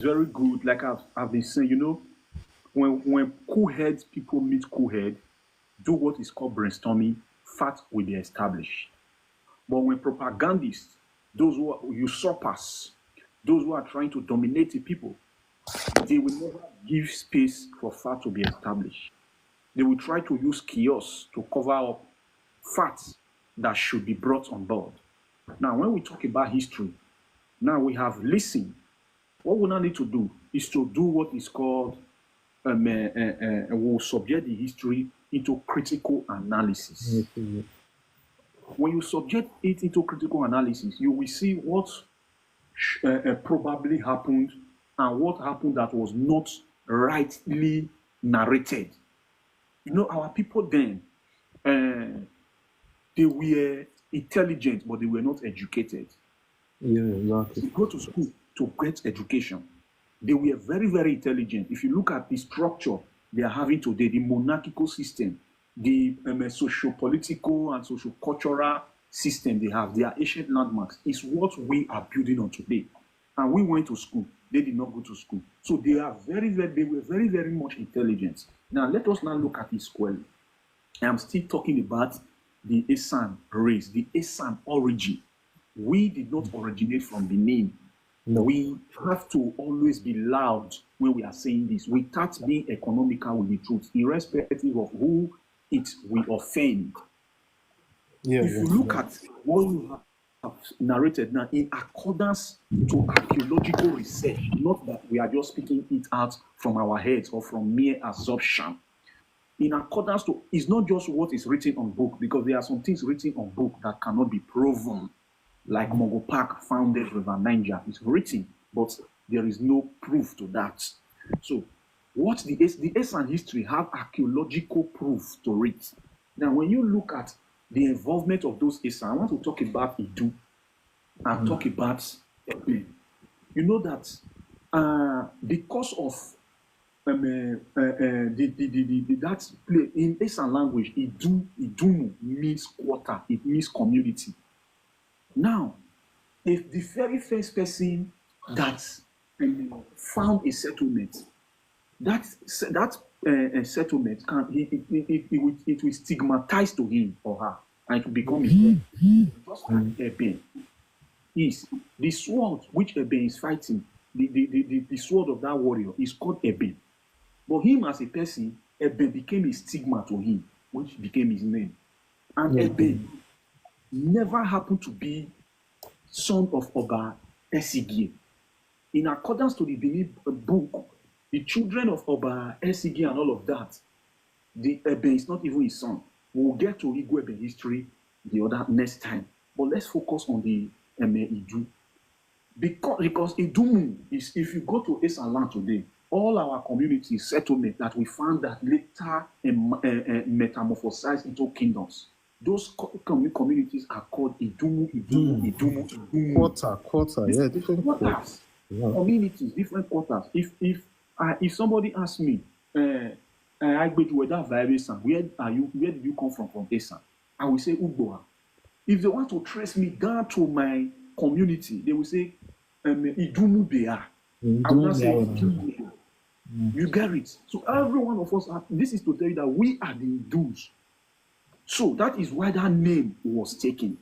very good. Like I've been saying, when cool heads people meet cool head, do what is called brainstorming, facts will be established. But when propagandists, those who are usurpers, those who are trying to dominate the people, they will never give space for fact to be established. They will try to use chaos to cover up facts that should be brought on board. Now, when we talk about history, now we have listened. What we now need to do is to do what is called, we'll subject the history into critical analysis. When you subject it into critical analysis, you will see what probably happened and what happened that was not rightly narrated. Our people then, they were intelligent, but they were not educated. Yeah, exactly. They go to school to get education. They were very, very intelligent. If you look at the structure they are having today, the monarchical system, the socio-political and socio-cultural system they have, their ancient landmarks, is what we are building on today. And we went to school. They did not go to school. So they were very, very much intelligent. Now, let us now look at it squarely. I'm still talking about the Esan race, the Esan origin. We did not originate from Benin. No. We have to always be loud when we are saying this. We start being economical with the truth, irrespective of who it will offend. Yeah, if you look at what you have narrated now, in accordance to archaeological research, not that we are just speaking it out from our heads or from mere absorption. In accordance to, it's not just what is written on book, because there are some things written on book that cannot be proven. Like Mongo Park founded River Niger is written, but there is no proof to that. So, what the Esan history have archaeological proof to it. Now, when you look at the involvement of those Esan, I want to talk about Idu and talk about Ebe. You know that because of that play in Esan language, Idumu means quarter, it means community. Now, if the very first person that found a settlement, that settlement it will stigmatize to him or her, and it will become just like Eben is the sword which Eben is fighting. The sword of that warrior is called Eben, but him as a person, Eben became a stigma to him, which became his name, and Eben never happened to be son of Oba Esigi. In accordance to the Benin book, the children of Oba Esigi and all of that, the Eben is not even his son. We'll get to Igwe Eben history the other next time. But let's focus on the Idu. Because Idumu is, if you go to Esan land today, all our communities, settlement that we found that later metamorphosized into kingdoms. Those communities are called Idumu. Quarter, yeah, different quarters. Yeah. Communities, different quarters. If somebody asks me, I go to that Esan, where did you come from Esan? I will say Ugboa. If they want to trace me down to my community, they will say Idumu Bea. I will not say Idumu. You get it? So every one of us, this is to tell you that we are the Idus. So that is why that name was taken.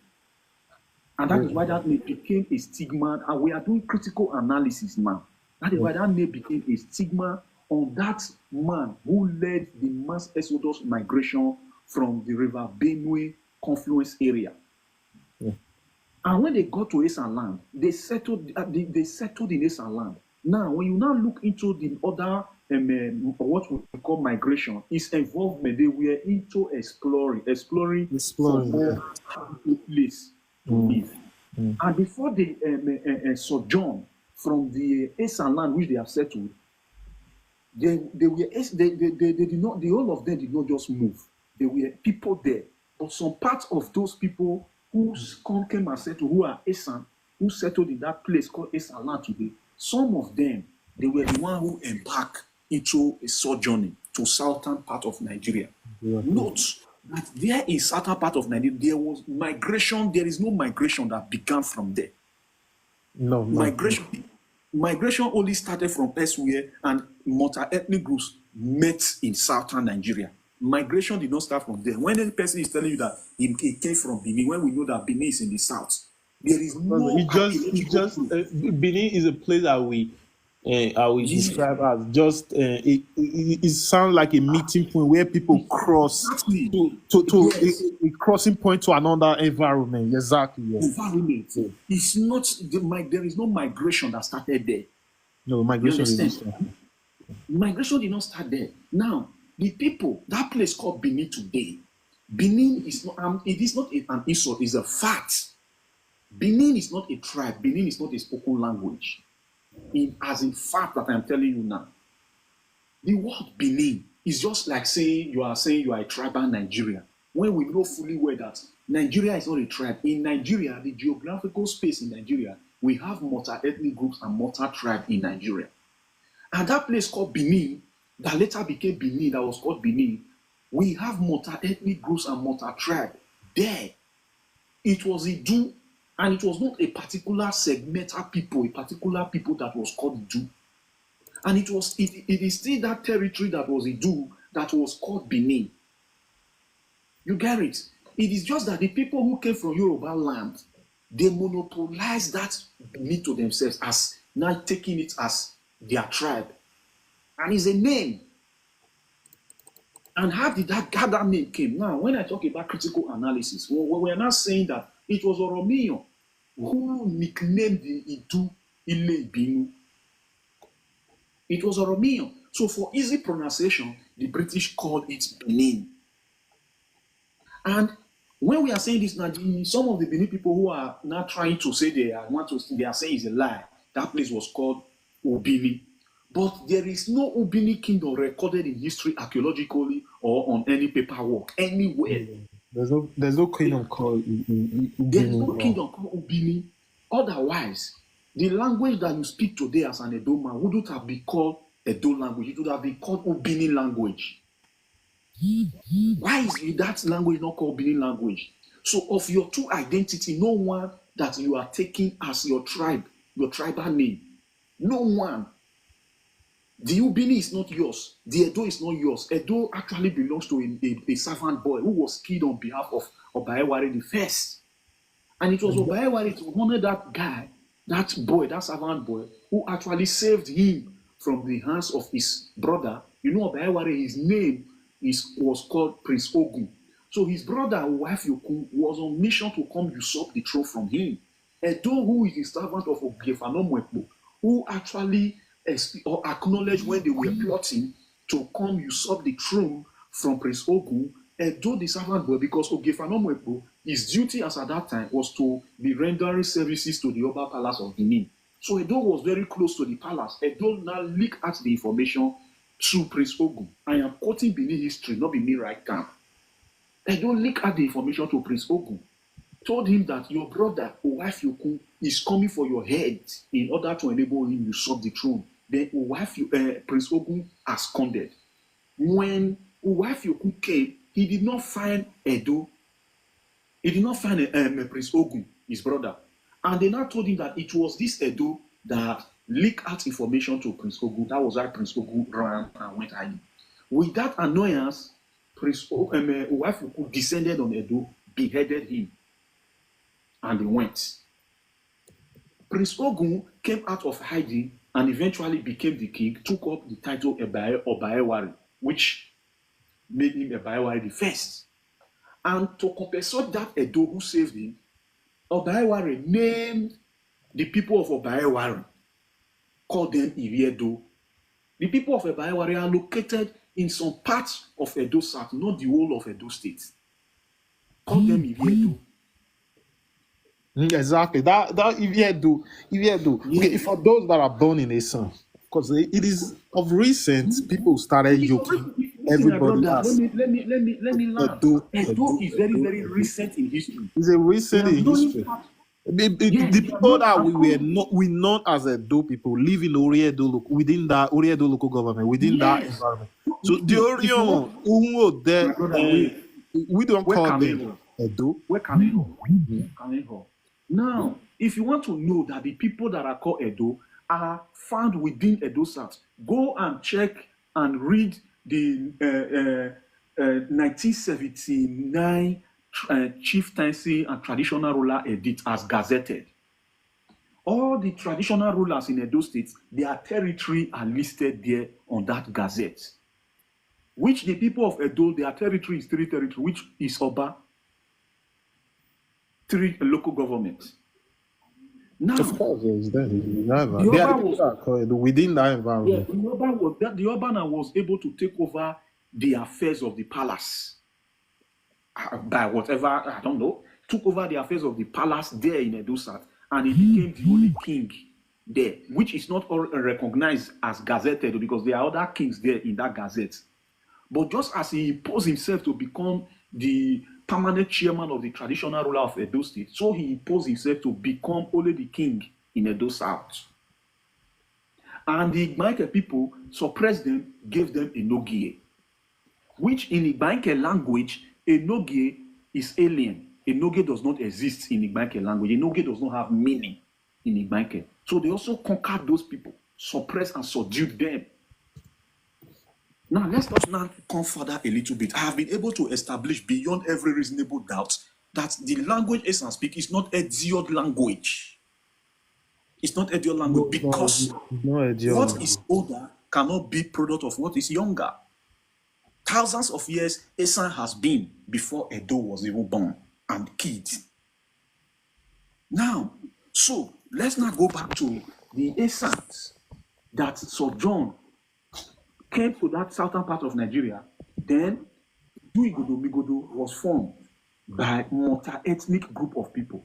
And that is why that name became a stigma. And we are doing critical analysis now. That is why that name became a stigma on that man who led the mass exodus migration from the river Benue confluence area. And when they got to Esan land, they settled in Esan land. Now, when you now look into the other what we call migration, is involvement. They were into exploring a place to live. And before they sojourn from the Esan land which they have settled, they did not. The whole of them did not just move. There were people there, but some parts of those people who came and settled, who are Esan, who settled in that place called Esan land today. Some of them, they were the one who embarked into a sojourning to southern part of Nigeria. Note that there in southern part of Nigeria, there was migration. There is no migration that began from there. No. Migration Migration only started from elsewhere, and multi-ethnic groups met in southern Nigeria. Migration did not start from there. When any person is telling you that he came from Benin, when we know that Benin is in the south, there is no archaeological proof. Benin is a place that we Yeah, describe as just it sounds like a meeting point where people cross exactly. to Yes, a crossing point to another environment. Exactly. Yeah. environment. Yeah. It's not there is no migration that started there. No, You migration is understand? not. Migration did not start there. Now, the people, that place called Benin today, Benin is not, it is not an insult, it's a fact. Benin is not a tribe, Benin is not a spoken language. As in fact that I'm telling you now. The word Benin is just like saying you are a tribal Nigeria. When we know fully well that Nigeria is not a tribe. In Nigeria, the geographical space in Nigeria, we have multi-ethnic groups and multi-tribe in Nigeria. And that place called Benin, that later became Benin, that was called Benin, we have multi-ethnic groups and multi-tribe there. It was Idu, and it was not a particular segmental people, a particular people that was called Idu. And it is still that territory that was Idu that was called Benin. You get it? It is just that the people who came from Yoruba land, they monopolized that Benin to themselves, as now taking it as their tribe. And it's a name. And how that name came? Now, when I talk about critical analysis, we're not saying that it was Oromiyan who nicknamed the Idu Ile Ibinu. It was Oromiyan. So for easy pronunciation, the British called it Benin. And when we are saying this now, some of the Benin people who are now trying to say they are saying it's a lie. That place was called Obini. But there is no Ubini kingdom recorded in history, archaeologically, or on any paperwork anywhere. There's no kingdom called There is no kingdom called Ubini. Otherwise, the language that you speak today as an Edo man wouldn't have been called Edo language. It would have been called Ubini language. Why is that language not called Benin language? So of your two identity, no one that you are taking as your tribe, your tribal name. No one. The Ubini is not yours. The Edo is not yours. Edo actually belongs to a servant boy who was killed on behalf of Obaeware the first. And it was Obaeware to honor that guy, that boy, that servant boy, who actually saved him from the hands of his brother. You know, Obaeware, his name was called Prince Ogun. So his brother, wife Yokun, was on mission to come usurp the throne from him. Edo, who is the servant of Ogefano, who actually acknowledged when they were plotting to come usurp the throne from Prince Ogun, Edo the servant boy, because Ogefano, his duty as at that time was to be rendering services to the Oba Palace of Benin. So Edo was very close to the palace. Edo now leaked out the information to Prince Ogun. I am quoting Benin history, not Benin right now. Edo leaked out the information to Prince Ogun. Told him that your brother, Owaif Yokun, is coming for your head in order to enable him to usurp the throne. Then Prince Ogun absconded. When Owaif Yokun came, he did not find Edo. He did not find Prince Ogun, his brother. And they now told him that it was this Edo that leaked out information to Prince Ogun. That was why Prince Ogun ran and went hiding. With that annoyance, Owaif Yokun descended on Edo, beheaded him, and they went. Prince Ogun came out of hiding and eventually became the king, took up the title Obaeware, which made him Obaeware the first. And to compensate that Edo who saved him, Obaeware named the people of Obaeware, called them Iriedo. The people of Obaeware are located in some parts of Edo South, not the whole of Edo State. Called them Iriedo. Exactly. That Iviedo. Yeah. Okay, for those that are born in Esan, because it is of recent people started joking. Everybody has Let me laugh. Edo is very, very recent in history. It's a recent in history. The people that we known as Edo people live in Oriedo within that Oriedo local government, within that environment. So the Orion who there we don't call them Edo. Where can they go? Now, if you want to know that the people that are called Edo are found within Edo South. Go and check and read the 1979 chieftaincy and traditional ruler edict as gazetted. All the traditional rulers in Edo State, their territory are listed there on that gazette. Which the people of Edo, their territory is 3 territory, which is Oba, 3 local government. Now, of course, yes, they are within that environment. Yeah, the Oba was able to take over the affairs of the palace by whatever, I don't know, took over the affairs of the palace there in Edo South, and he became the only king there, which is not recognized as gazetted because there are other kings there in that gazette. But just as he imposed himself to become the permanent chairman of the traditional ruler of Edo State, so he imposed himself to become only the king in Edo South. And the Igbanke people suppressed them, gave them a Nogie, which in Igbanke language, a Nogie is alien. A Nogie does not exist in Igbanke language. A Nogie does not have meaning in Igbanke. So they also conquered those people, suppressed and subdued them. Now, let's now come further a little bit. I have been able to establish beyond every reasonable doubt that the language Esan speak is not a Diod language. It's not a Diod language because what is older cannot be product of what is younger. Thousands of years Esan has been before Edo was even born and kids. Now, so let's now go back to the Esans that sojourned, came to that southern part of Nigeria. Then Migodo was formed by a multi-ethnic group of people.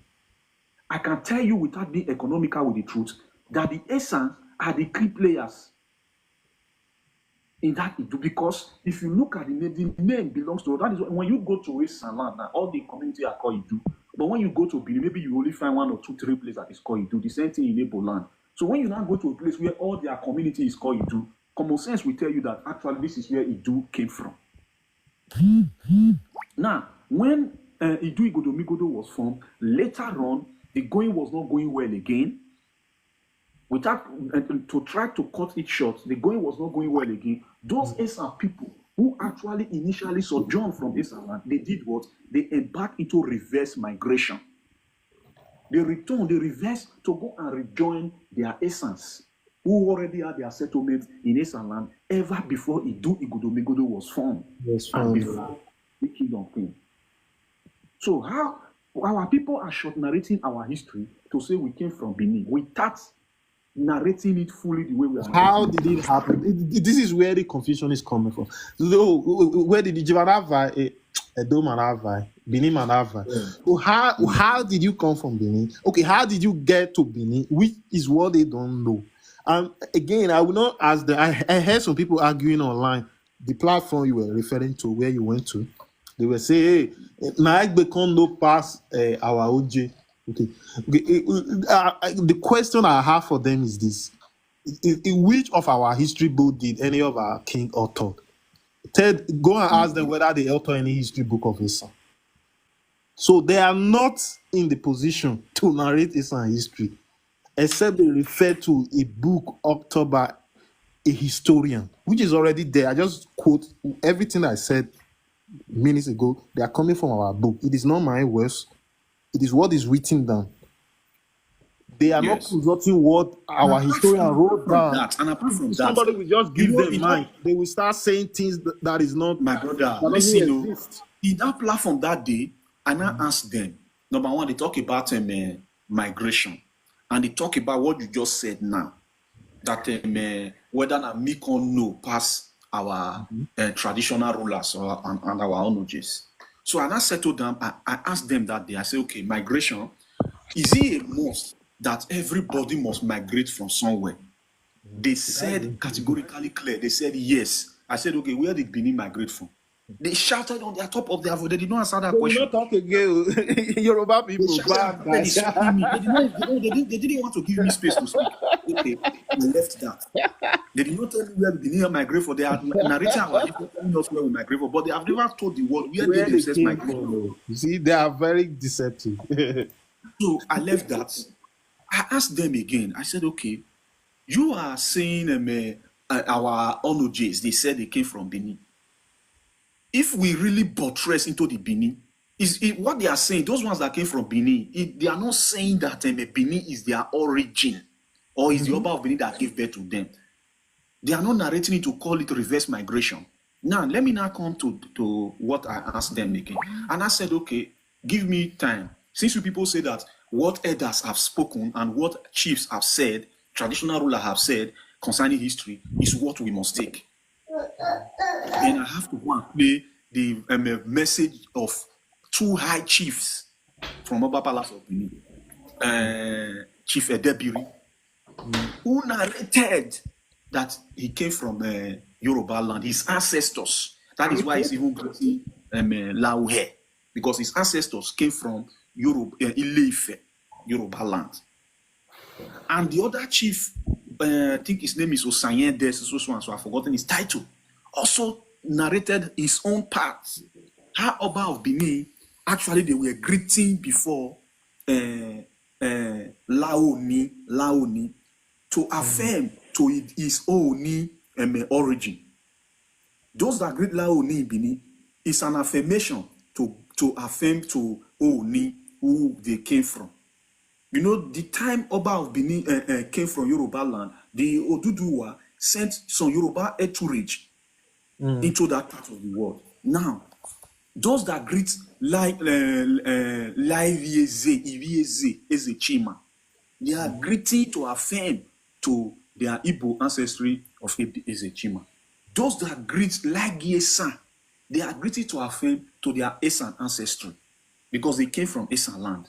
I can tell you without being economical with the truth that the Esans are the key players in that Idu, because if you look at the name belongs to, that is when you go to Esan land, now all the community are called Idu. But when you go to Benin, maybe you only find 1 or 2, 3 places that is called Idu. The same thing in Igbo land. So when you now go to a place where all their community is called Idu, common sense will tell you that actually this is where Idu came from. Now, when Idu Migodo was formed, later on, the going was not going well again. Without to try to cut it short, the going was not going well again. Those Esan people who actually initially sojourned from Esan land, they did what? They embarked into reverse migration. They returned, they reversed to go and rejoin their Esans who already had their settlement in Esan land ever before Idu Migodo was formed. And before the kingdom came. So how our people are short narrating our history to say we came from Benin without narrating it fully the way we are. How did it happen? This is where the confusion is coming from. So, where did the Jivanava, Edo Manava, Benin Manava? So how did you come from Benin? Okay, how did you get to Benin? Which is what they don't know. And again, I will not ask them. I heard some people arguing online. The platform you were referring to, where you went to, they were saying, "Hey, Naik Bekon no pass our OJ." Okay. The question I have for them is this: in which of our history book did any of our king author? Ted, go and ask them whether they author any history book of Esan. So they are not in the position to narrate Esan history, except they refer to a book authored by a historian, which is already there. I just quote everything I said minutes ago. They are coming from our book. It is not my words. It is what is written down. They are not consulting what our historian wrote down. And apart from somebody will just give them mind. They will start saying things that is not. My brother, listen, in that platform that day, I now asked them. Number one, they talk about migration, and they talk about what you just said now. That whether me can know past our traditional rulers and our onoges. So I now settled them. I asked them that day. I said, okay, migration, is it a must that everybody must migrate from somewhere? They said categorically clear. They said yes. I said, okay, where did Benin migrate from? They shouted on the top of their voice. They did not answer that question. Not talk again. Yoruba people. They didn't want to give me space to speak. Okay, we left that. They did not tell me where Benin migrate for. They are narrating our people telling us where we migrate for, but they have never told the world where they themselves migrate from. You see, they are very deceptive. So I left that. I asked them again. I said, okay, You are saying our Onojays, they said they came from Benin. If we really buttress into the Benin, what they are saying, those ones that came from Benin, they are not saying that Benin is their origin or is the Oba of Benin that gave birth to them. They are not narrating it to call it reverse migration. Now, let me now come to what I asked them again. And I said, okay, give me time. Since you people say that what elders have spoken and what chiefs have said, traditional rulers have said concerning history is what we must take. Then I have to go and play the message of two high chiefs from Oba Palace of Benin. Chief Edebiri, who narrated that he came from Yoruba land, his ancestors. That is why he's even greeting Lauhe, because his ancestors came from Ile-Ife, Yoruba land. And the other chief, I think his name is Osanyen Des, so I've forgotten his title, also narrated his own part. How Oba of Benin, actually they were greeting before Laoni to affirm to his own origin. Those that greet Laoni in Benin is an affirmation to affirm to Oni who they came from. You know, the time Oba of Benin came from Yoruba land, the Oduduwa sent some Yoruba entourage into that part of the world. Now, those that greet Chima, they are greeting to affirm to their Igbo ancestry of Chima. Those that greet Esan, they are greeting to affirm to their Esan ancestry because they came from Esan land.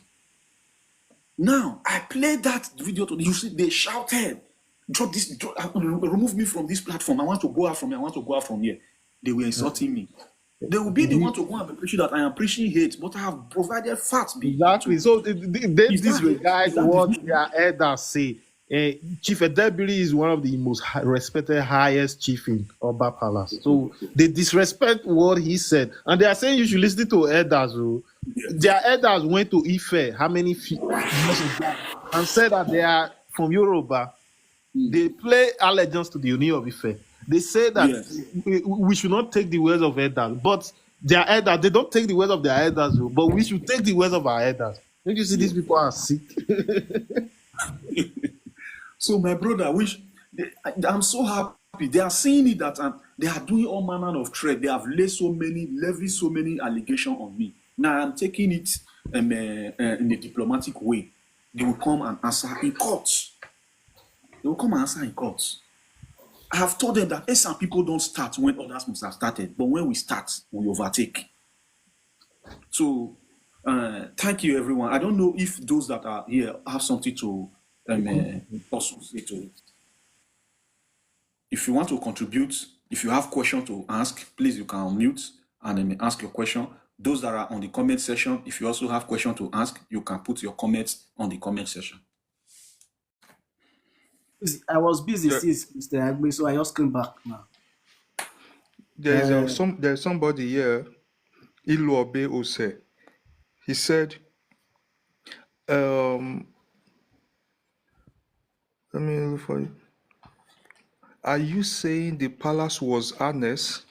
Now, I played that video to you. See, they shouted, remove me from this platform. I want to go out from here. I want to go out from here. They were insulting me. They will be the one to go and be preaching that I am preaching hate, but I have provided facts. Exactly. So they disregard what their elders say. Chief Edebiri is one of the most respected, highest chief in Oba Palace. So they disrespect what he said, and they are saying you should listen to elders. Their elders went to Ife how many years ago and said that they are from Yoruba. They play allegiance to the Union of Ife. They say that we should not take the words of elders, but their elders, they don't take the words of their elders, but we should take the words of our elders. Don't you see these people are sick? So my brother, I'm so happy. They are seeing it that they are doing all manner of trade. They have levied so many allegations on me. Now I'm taking it in a diplomatic way. They will come and answer in court. They will come and answer in court. I have told them that some people don't start when others must have started, but when we start, we overtake. So, thank you, everyone. I don't know if those that are here have something to also say to it. If you want to contribute, if you have questions to ask, please you can unmute and ask your question. Those that are on the comment section, if you also have questions to ask, you can put your comments on the comment section. I was busy since Mr. Agbe, so I just came back now. There's somebody here, Iluobe Ose. He said, let me look for you. Are you saying the palace was harnessed?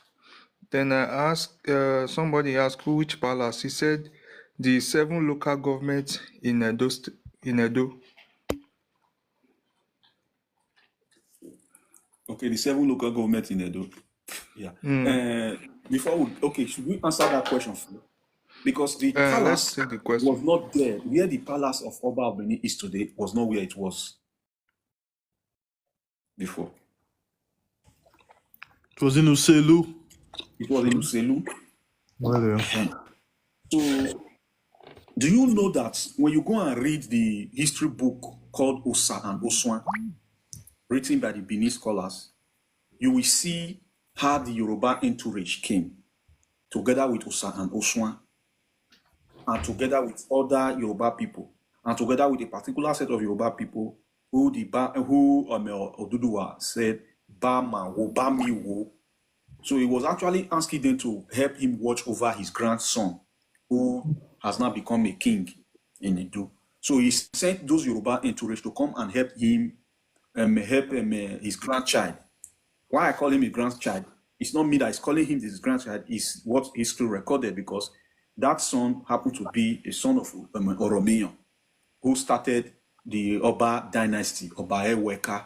Then I asked, somebody asked which palace. He said the 7 local governments in Edo. Okay, the 7 local governments in Edo. Yeah. Should we answer that question first? Because the palace was not there. Where the palace of Oba of Benin is today was not where it was before. It was in Uselu. It was in Uselu. Well, So, do you know that when you go and read the history book called Osa and Oswan, written by the Benin scholars, you will see how the Yoruba entourage came together with Osa and Oswan, and together with other Yoruba people, and together with a particular set of Yoruba people who Oduduwa said, Bama wo, Bami wo. So he was actually asking them to help him watch over his grandson, who has now become a king in Edo. So he sent those Yoruba entourage to come and help him help his grandchild. Why I call him a grandchild? It's not me that is calling him his grandchild. It's what history recorded, because that son happened to be a son of Oromiyan, who started the Oba dynasty, Oba Eweka.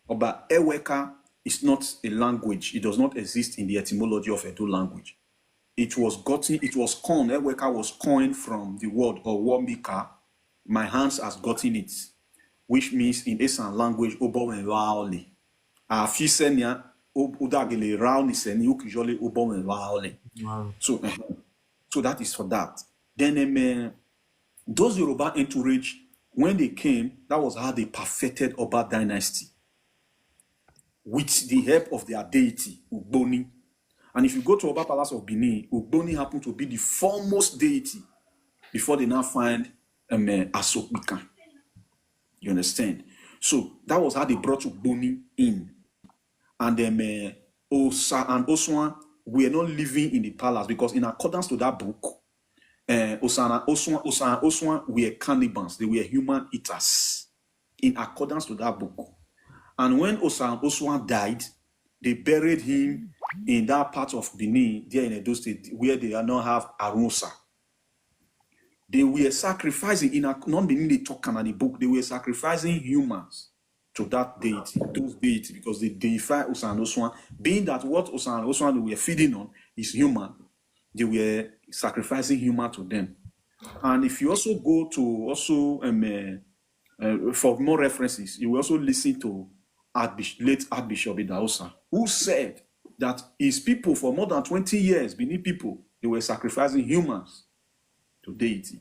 Oba Eweka is not a language. It does not exist in the etymology of Edo language. It was coined, Eweka was coined from the word Owomika. My hands has gotten it, which means in Esan language, Obowenwaole. Afisenia, Udagele Rauniseni, Ukijole Obowenwaole. Wow. So that is for that. Then those Yoruba entourage, when they came, that was how they perfected Oba dynasty, with the help of their deity, Ugboni. And if you go to Oba Palace of Benin, Ugboni happened to be the foremost deity before they now find Asokbika. You understand? So that was how they brought Ugboni in. And then Osa and Oswan were not living in the palace, because in accordance to that book, Osa and Oswan were cannibals. They were human eaters, in accordance to that book. And when Osa and Oswan died, they buried him in that part of Benin, there in Edo State, where they now have Arusa. They were sacrificing, in a non-Benin they talk in the book, they were sacrificing humans to that deity, those deities, because they deify Osa and Oswan, being that what Osa and Oswan were feeding on is human. They were sacrificing human to them. And if you also go to for more references, you will also listen to late Archbishop Idahosa, who said that his people for more than 20 years, Benin people, they were sacrificing humans to deity.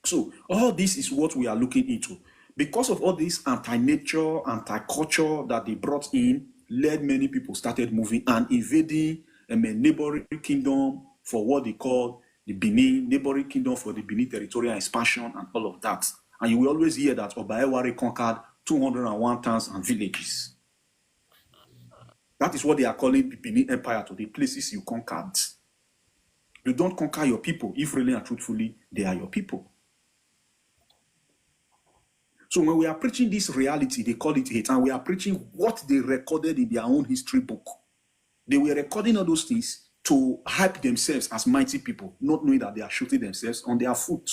So all this is what we are looking into. Because of all this anti-nature, anti-culture that they brought in, led many people started moving and invading a neighboring kingdom for what they call the Benin, neighboring kingdom for the Benin territorial expansion and all of that. And you will always hear that Obaeware conquered 201 towns and villages. That is what they are calling the Benin Empire today, places you conquered. You don't conquer your people if really and truthfully they are your people. So when we are preaching this reality, they call it hate, and we are preaching what they recorded in their own history book. They were recording all those things to hype themselves as mighty people, not knowing that they are shooting themselves on their foot.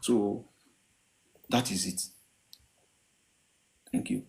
So that is it. Thank you.